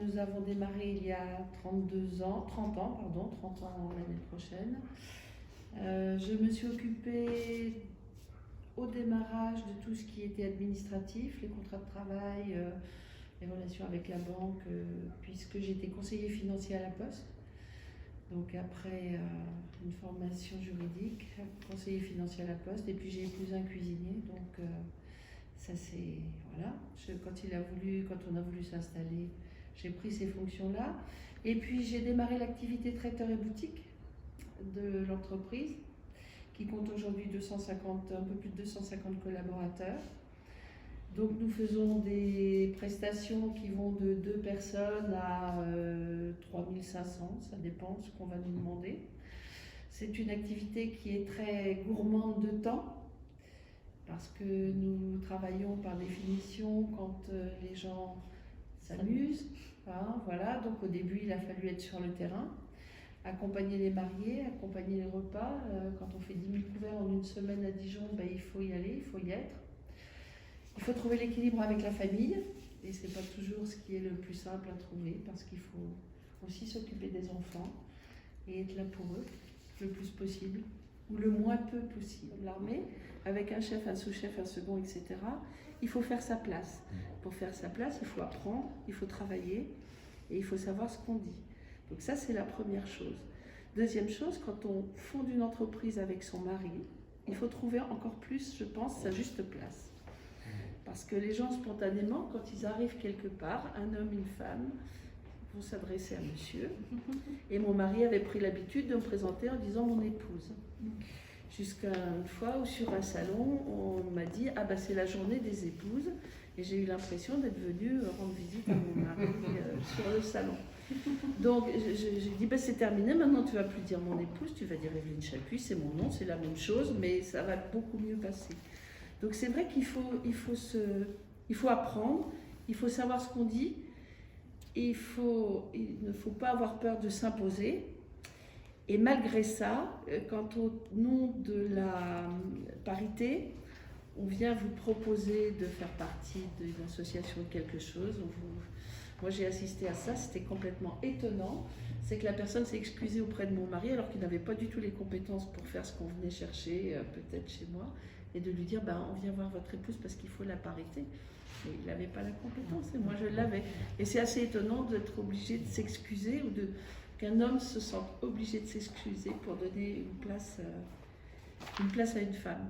Nous avons démarré il y a 30 ans, pardon, 30 ans l'année prochaine. Je me suis occupée au démarrage de tout ce qui était administratif, les contrats de travail, les relations avec la banque, puisque j'étais conseiller financier à la Poste. Donc après une formation juridique, conseiller financier à la Poste, et puis j'ai épousé un cuisinier. Donc ça c'est voilà. Quand on a voulu s'installer, j'ai pris ces fonctions-là. Et puis j'ai démarré l'activité traiteur et boutique de l'entreprise, qui compte aujourd'hui un peu plus de 250 collaborateurs. Donc nous faisons des prestations qui vont de 2 personnes à 3500, ça dépend de ce qu'on va nous demander. C'est une activité qui est très gourmande de temps, parce que nous travaillons par définition quand les gens s'amusent. Hein, voilà. Donc au début il a fallu être sur le terrain, accompagner les mariés, accompagner les repas. Quand on fait 10 000 couverts en une semaine à Dijon, il faut y aller, il faut y être. Il faut trouver l'équilibre avec la famille, et c'est pas toujours ce qui est le plus simple à trouver, parce qu'il faut aussi s'occuper des enfants et être là pour eux le plus possible, ou le moins peu possible. L'armée, avec un chef, un sous-chef, un second, etc., il faut faire sa place. Pour faire sa place, il faut apprendre, il faut travailler, et il faut savoir ce qu'on dit. Donc ça, c'est la première chose. Deuxième chose, quand on fonde une entreprise avec son mari, il faut trouver encore plus, je pense, sa juste place. Parce que les gens, spontanément, quand ils arrivent quelque part, un homme, une femme, vont s'adresser à monsieur. Et mon mari avait pris l'habitude de me présenter en disant mon épouse. Jusqu'à une fois où sur un salon, on m'a dit « Ah bah c'est la journée des épouses ». Et j'ai eu l'impression d'être venue rendre visite à mon mari sur le salon. Donc j'ai dit bah, c'est terminé, maintenant tu ne vas plus dire mon épouse, tu vas dire Evelyne Chapuis, c'est mon nom, c'est la même chose, mais ça va beaucoup mieux passer. Donc c'est vrai qu'il faut apprendre, il faut savoir ce qu'on dit, il ne faut pas avoir peur de s'imposer. Et malgré ça, quand au nom de la parité, on vient vous proposer de faire partie d'une association de quelque chose, moi j'ai assisté à ça, c'était complètement étonnant. C'est que la personne s'est excusée auprès de mon mari alors qu'il n'avait pas du tout les compétences pour faire ce qu'on venait chercher, peut-être chez moi, et de lui dire on vient voir votre épouse parce qu'il faut la parité. Mais il n'avait pas la compétence et moi je l'avais. Et c'est assez étonnant d'être obligé de s'excuser, ou qu'un homme se sente obligé de s'excuser pour donner une place à une femme.